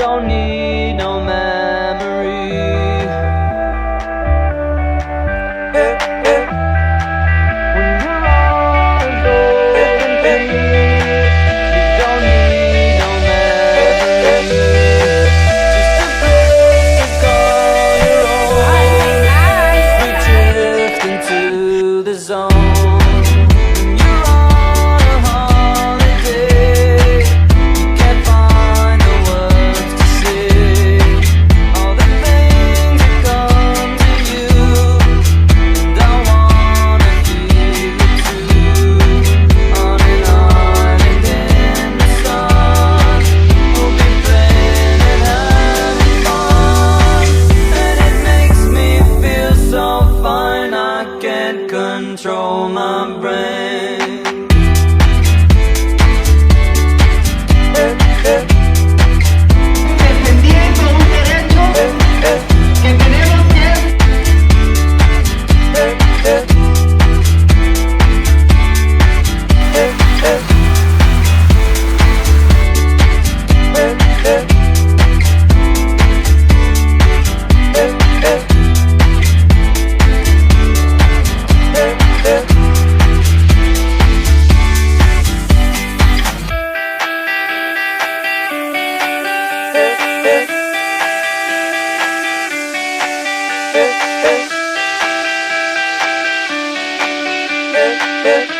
don't need no memory. When you're on a golden beat, you don't need no memory. Just a place to call your own. We drift into the zone. Control my brain. Defendiendo un derecho que tenemos que Yeah.